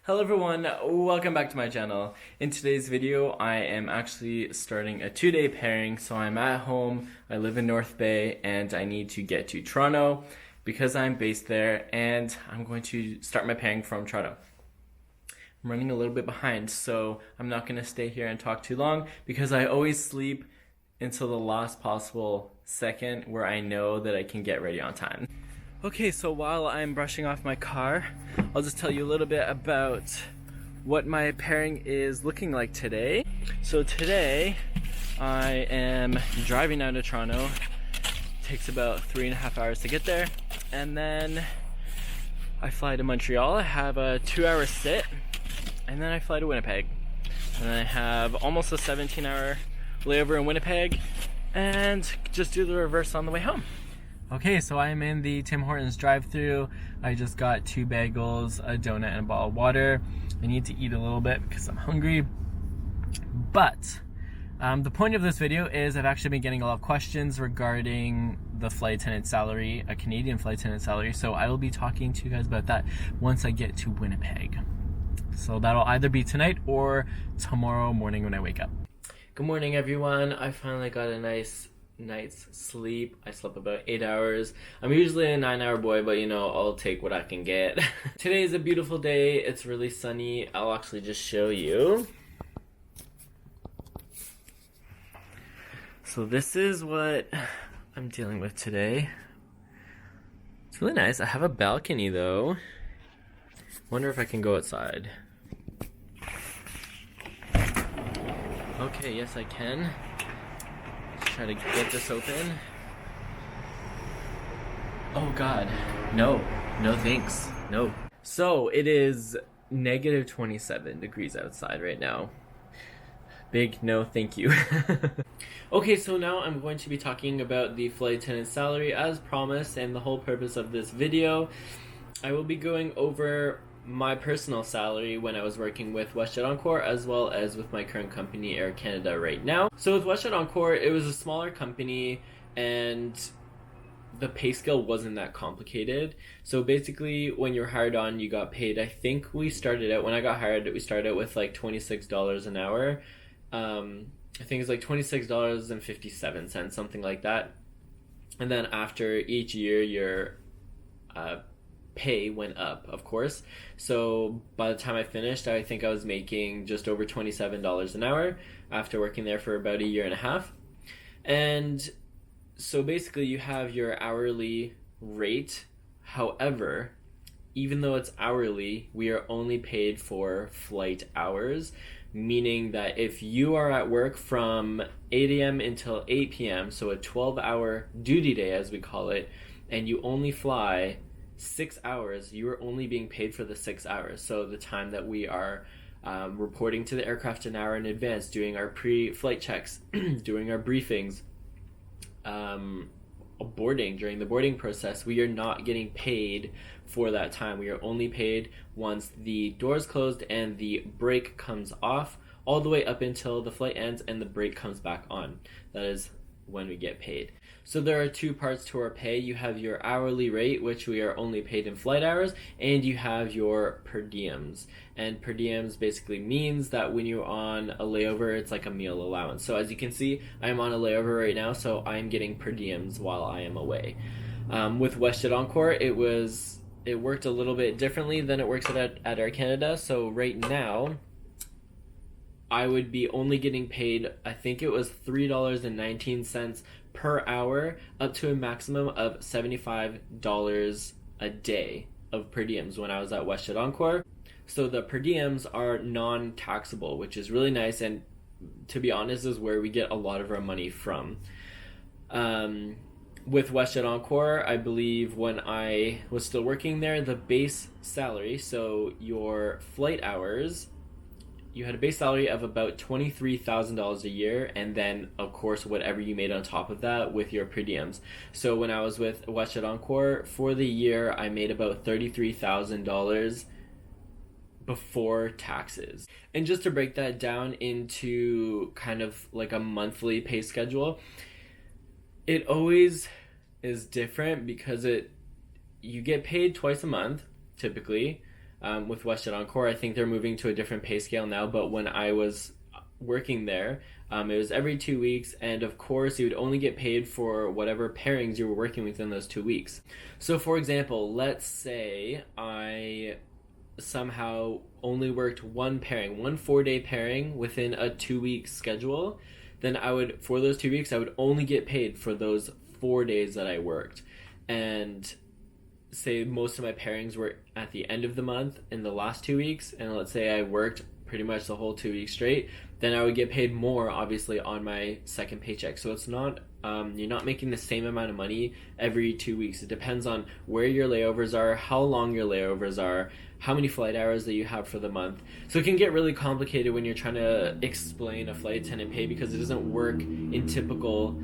Hello everyone, welcome back to my channel. In today's video, I am actually starting a 2-day pairing. So I'm at home, I live in North Bay, and I need to get to Toronto because I'm based there, and I'm going to start my pairing from Toronto. I'm running a little bit behind, so I'm not going to stay here and talk too long because I always sleep until the last possible second where I know that I can get ready on time. Okay, so while I'm brushing off my car, I'll just tell you a little bit about what my pairing is looking like today. So today, I am driving down to Toronto. It takes about 3.5 hours to get there. And then I fly to Montreal. I have a 2-hour sit. And then I fly to Winnipeg. And then I have almost a 17-hour layover in Winnipeg. And just do the reverse on the way home. Okay, so I'm in the Tim Hortons drive-thru. I just got 2 bagels, a donut, and a bottle of water. I need to eat a little bit because I'm hungry. But the point of this video is I've actually been getting a lot of questions regarding the flight attendant salary, a Canadian flight attendant salary. So I will be talking to you guys about that once I get to Winnipeg. So that'll either be tonight or tomorrow morning when I wake up. Good morning, everyone. I finally got a nice night's sleep. I slept about 8 hours. I'm usually a 9-hour boy, but you know, I'll take what I can get. Today is a beautiful day. It's really sunny. I'll actually just show you. So this is what I'm dealing with today. It's really nice. I have a balcony though. Wonder if I can go outside. Okay, yes I can. Try to get this open. Oh god, no thanks, no. So it is negative 27 degrees outside right now. Big no thank you. Okay, so now I'm going to be talking about the flight attendant salary as promised, and the whole purpose of this video. I will be going over my personal salary when I was working with WestJet Encore, as well as with my current company Air Canada right now. So with WestJet Encore, it was a smaller company and the pay scale wasn't that complicated. So basically when you're hired on, you got paid, I think we started out, when I got hired, we started out with like $26 an hour. I think it's like $26.57, something like that. And then after each year, your pay went up, of course. So by the time I finished, I think I was making just over $27 an hour after working there for about 1.5 years. And so basically you have your hourly rate. However, even though it's hourly, we are only paid for flight hours, meaning that if you are at work from 8 a.m. until 8 p.m., so a 12-hour duty day as we call it, and you only fly 6 hours, you are only being paid for the 6 hours. So the time that we are reporting to the aircraft an hour in advance, doing our pre-flight checks, doing our briefings, boarding, during the boarding process, we are not getting paid for that time. We are only paid once the doors closed and the brake comes off, all the way up until the flight ends and the brake comes back on. That is when we get paid. So there are 2 parts to our pay. You have your hourly rate, which we are only paid in flight hours, and you have your per diems. And per diems basically means that when you're on a layover, it's like a meal allowance. So as you can see, I'm on a layover right now, so I'm getting per diems while I am away. With WestJet Encore, it worked a little bit differently than it works at Air Canada. So right now, I would be only getting paid, I think it was $3.19 per hour, up to a maximum of $75 a day of per diems when I was at WestJet Encore. So the per diems are non-taxable, which is really nice, and to be honest is where we get a lot of our money from. With WestJet Encore, I believe when I was still working there, the base salary, so your flight hours, you had a base salary of about $23,000 a year, and then of course whatever you made on top of that with your per diems. So when I was with WestJet Encore, for the year I made about $33,000 before taxes. And just to break that down into kind of like a monthly pay schedule, it always is different because you get paid twice a month typically. with WestJet Encore. I think they're moving to a different pay scale now, but when I was working there, it was every 2 weeks, and of course you would only get paid for whatever pairings you were working within those 2 weeks. So for example, let's say I somehow only worked one pairing, one 4-day pairing within a 2-week schedule, then for those 2 weeks, I would only get paid for those 4 days that I worked. And say most of my pairings were at the end of the month in the last 2 weeks, and let's say I worked pretty much the whole 2 weeks straight, then I would get paid more, obviously, on my second paycheck. So it's not, you're not making the same amount of money every 2 weeks. It depends on where your layovers are, how long your layovers are, how many flight hours that you have for the month. So it can get really complicated when you're trying to explain a flight attendant pay, because it doesn't work in typical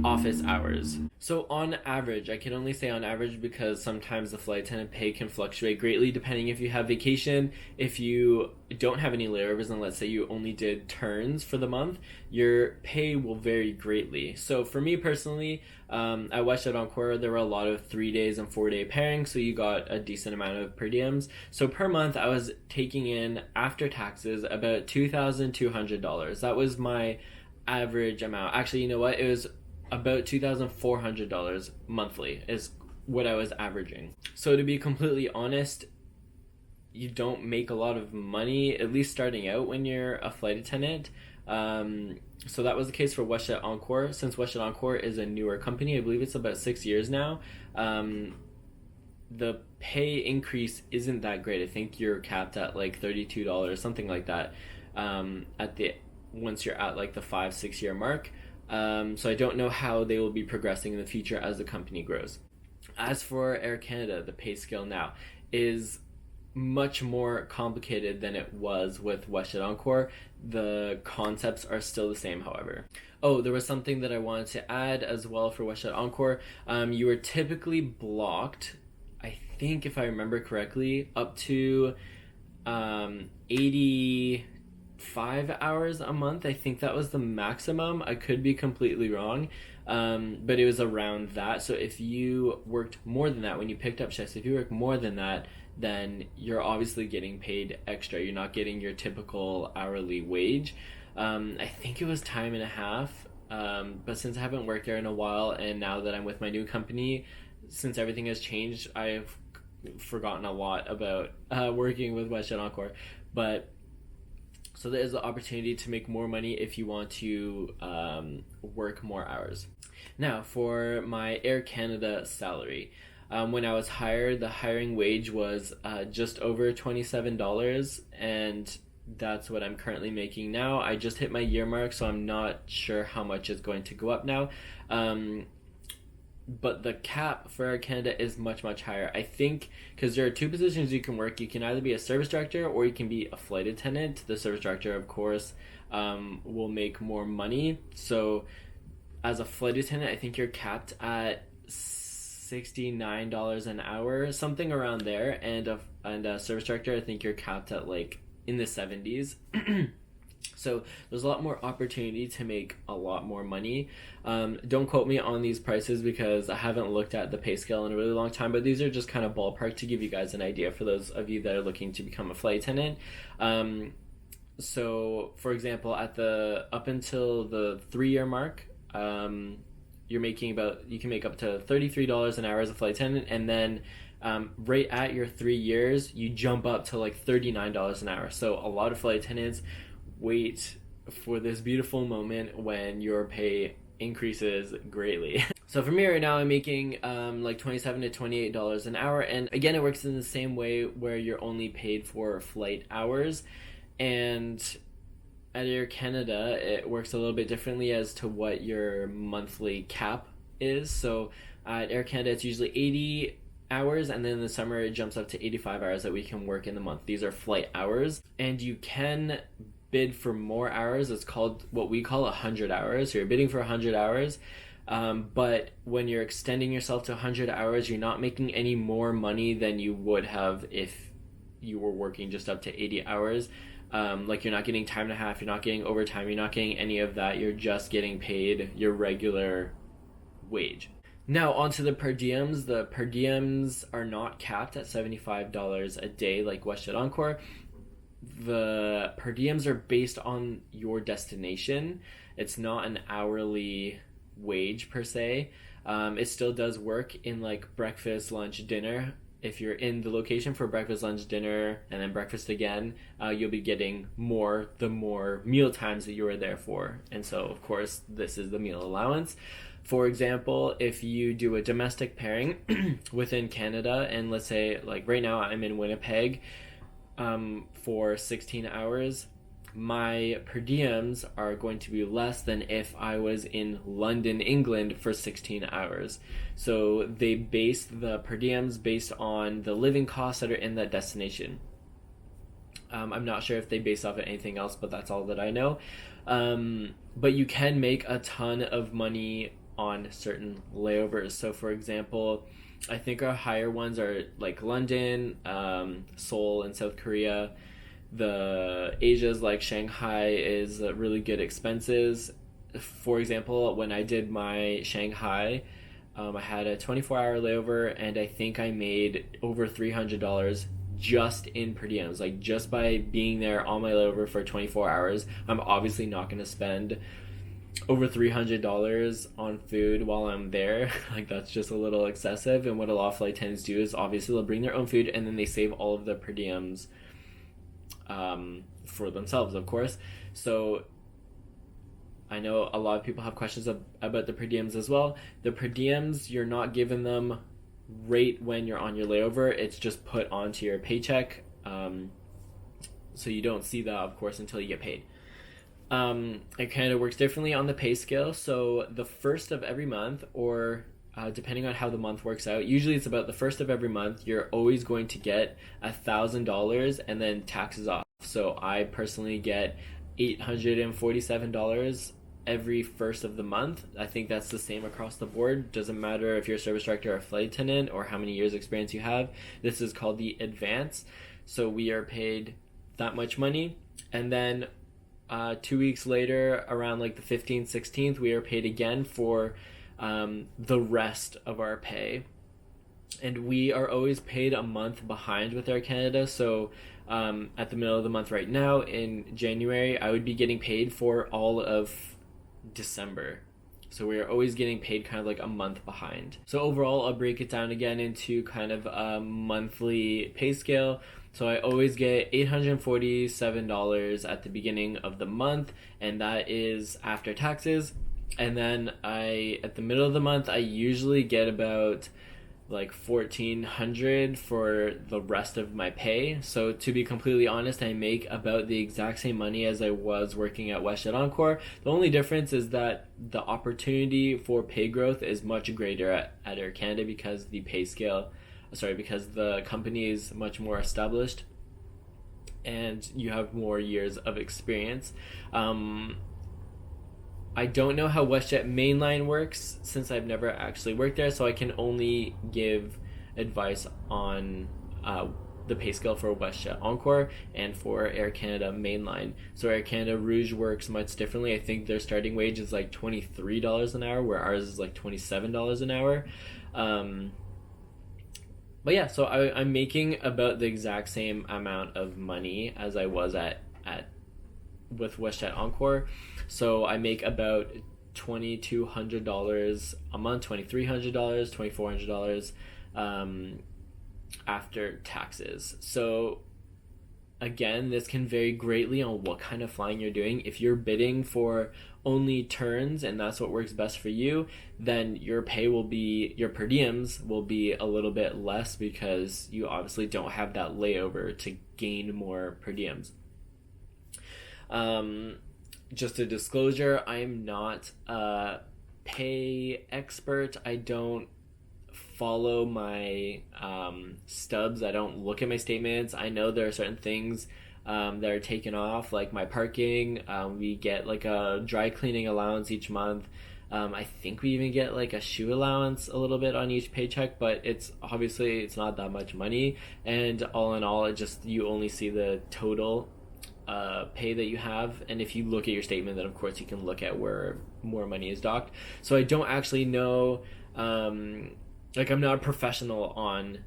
office hours. So on average, I can only say on average because sometimes the flight attendant pay can fluctuate greatly depending if you have vacation, if you don't have any layovers, and let's say you only did turns for the month, your pay will vary greatly. So for me personally, at WestJet Encore, there were a lot of 3 days and 4-day pairings, so you got a decent amount of per diems. So per month, I was taking in, after taxes, about $2,200. That was my average amount. Actually, you know what? It was about $2,400 monthly is what I was averaging. So to be completely honest, you don't make a lot of money, at least starting out when you're a flight attendant. So that was the case for WestJet Encore. Since WestJet Encore is a newer company, I believe it's about 6 years now, the pay increase isn't that great. I think you're capped at $32, something like that, once you're at the 5-6 year mark. So I don't know how they will be progressing in the future as the company grows. As for Air Canada, the pay scale now is much more complicated than it was with WestJet Encore. The concepts are still the same, however. Oh, there was something that I wanted to add as well for WestJet Encore. You were typically blocked, I think if I remember correctly, up to 85 hours a month. I think that was the maximum. I could be completely wrong, but it was around that. So if you worked more than that when you picked up shifts, if you worked more than that, then you're obviously getting paid extra. You're not getting your typical hourly wage. I think it was time and a half, but since I haven't worked there in a while, and now that I'm with my new company, since everything has changed, I've forgotten a lot about working with WestJet Encore. But so there is the opportunity to make more money if you want to work more hours. Now, for my Air Canada salary, when I was hired, the hiring wage was just over $27, and that's what I'm currently making now. I just hit my year mark, so I'm not sure how much it's going to go up now. But the cap for Air Canada is much, much higher. I think because there are two positions you can work. You can either be a service director or you can be a flight attendant. The service director, of course, will make more money. So as a flight attendant, I think you're capped at $69 an hour, something around there. And a service director, I think you're capped at in the 70s. So there's a lot more opportunity to make a lot more money. Don't quote me on these prices because I haven't looked at the pay scale in a really long time, but these are just kind of ballpark to give you guys an idea for those of you that are looking to become a flight attendant. So for example, up until the 3-year mark, you can make up to $33 an hour as a flight attendant, and then right at your 3 years, you jump up to $39 an hour. So a lot of flight attendants wait for this beautiful moment when your pay increases greatly. So for me right now, I'm making $27 to $28 an hour, and again, it works in the same way where you're only paid for flight hours. And at Air Canada, it works a little bit differently as to what your monthly cap is. So at Air Canada, it's usually 80 hours, and then in the summer it jumps up to 85 hours that we can work in the month. These are flight hours, and you can bid for more hours. It's called what we call 100 hours. So you're bidding for 100 hours, but when you're extending yourself to 100 hours, you're not making any more money than you would have if you were working just up to 80 hours. You're not getting time and a half, you're not getting overtime, you're not getting any of that. You're just getting paid your regular wage. Now, onto the per diems. The per diems are not capped at $75 a day like WestJet Encore. The per diems are based on your destination. It's not an hourly wage per se. It still does work in like breakfast, lunch, dinner. If you're in the location for breakfast, lunch, dinner, and then breakfast again, you'll be getting more the more meal times that you are there for. And so, of course, this is the meal allowance. For example, if you do a domestic pairing within Canada, and let's say, like right now, I'm in Winnipeg for 16 hours, my per diems are going to be less than if I was in London, England for 16 hours. So they base the per diems based on the living costs that are in that destination. I'm not sure if they base off of anything else, but that's all that I know. But you can make a ton of money on certain layovers. So for example, I think our higher ones are like London, Seoul, and South Korea. The Asia's like Shanghai is really good expenses. For example, when I did my Shanghai, I had a 24-hour layover, and I think I made over $300 just in per diems. Like just by being there on my layover for 24 hours, I'm obviously not going to spend over $300 on food while I'm there. Like that's just a little excessive. And what a lot of flight attendants do is obviously they'll bring their own food, and then they save all of the per diems for themselves, of course. So I know a lot of people have questions about the per diems as well. The per diems, you're not given them right when you're on your layover. It's just put onto your paycheck. So you don't see that, of course, until you get paid. It kind of works differently on the pay scale. So the first of every month, or depending on how the month works out, usually it's about the first of every month, you're always going to get $1,000 and then taxes off. So I personally get $847 every first of the month. I think that's the same across the board. Doesn't matter if you're a service director or a flight attendant or how many years experience you have. This is called the advance. So we are paid that much money, and then 2 weeks later, around like the 15th, 16th, we are paid again for the rest of our pay. And we are always paid a month behind with Air Canada. So at the middle of the month right now, in January, I would be getting paid for all of December. So we are always getting paid kind of like a month behind. So overall, I'll break it down again into kind of a monthly pay scale. So I always get $847 at the beginning of the month, and that is after taxes. And then at the middle of the month, I usually get about like $1,400 for the rest of my pay. So to be completely honest, I make about the exact same money as I was working at WestJet Encore. The only difference is that the opportunity for pay growth is much greater at Air Canada because because the company is much more established and you have more years of experience. I don't know how WestJet Mainline works since I've never actually worked there, so I can only give advice on the pay scale for WestJet Encore and for Air Canada Mainline. So Air Canada Rouge works much differently. I think their starting wage is like $23 an hour, where ours is like $27 an hour. But yeah, so I'm making about the exact same amount of money as I was with WestJet Encore. So I make about $2,200 a month, $2,300, $2,400 after taxes. So again, this can vary greatly on what kind of flying you're doing. If you're bidding for only turns and that's what works best for you, then your per diems will be a little bit less because you obviously don't have that layover to gain more per diems. Just a disclosure, I am not a pay expert. I don't follow my stubs. I don't look at my statements. I know there are certain things that are taken off, like my parking. We get like a dry cleaning allowance each month. I think we even get like a shoe allowance a little bit on each paycheck, but it's not that much money. And all in all, you only see the total pay that you have, and if you look at your statement, then of course you can look at where more money is docked. So I don't actually know Like, I'm not a professional on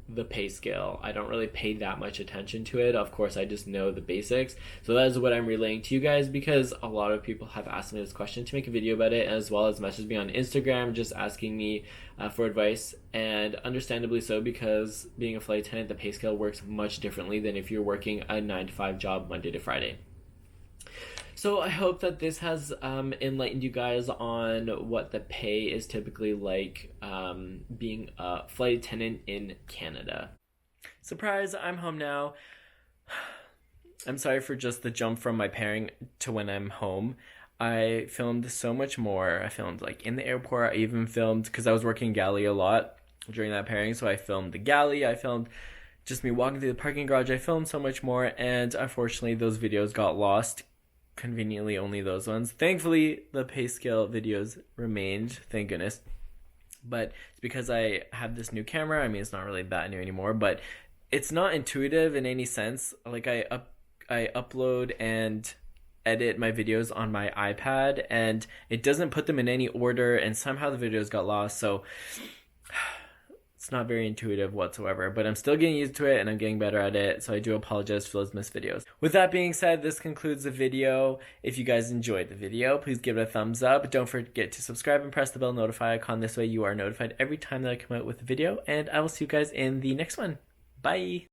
the pay scale. I don't really pay that much attention to it. Of course, I just know the basics. So that is what I'm relaying to you guys, because a lot of people have asked me this question to make a video about it, as well as messaged me on Instagram just asking me for advice. And understandably so, because being a flight attendant, the pay scale works much differently than if you're working a 9 to 5 job Monday to Friday. So I hope that this has enlightened you guys on what the pay is typically like being a flight attendant in Canada. Surprise, I'm home now. I'm sorry for just the jump from my pairing to when I'm home. I filmed so much more. I filmed like in the airport. I even filmed, because I was working galley a lot during that pairing, so I filmed the galley. I filmed just me walking through the parking garage. I filmed so much more, and unfortunately those videos got lost. Conveniently, only those ones. Thankfully, the pay scale videos remained, thank goodness. But it's because I have this new camera. I mean, it's not really that new anymore, but it's not intuitive in any sense. Like, I upload and edit my videos on my iPad, and it doesn't put them in any order, and somehow the videos got lost. So it's not very intuitive whatsoever, but I'm still getting used to it and I'm getting better at it, so I do apologize for those missed videos. With that being said, this concludes the video. If you guys enjoyed the video, please give it a thumbs up. Don't forget to subscribe and press the bell notify icon. This way you are notified every time that I come out with a video, and I will see you guys in the next one. Bye!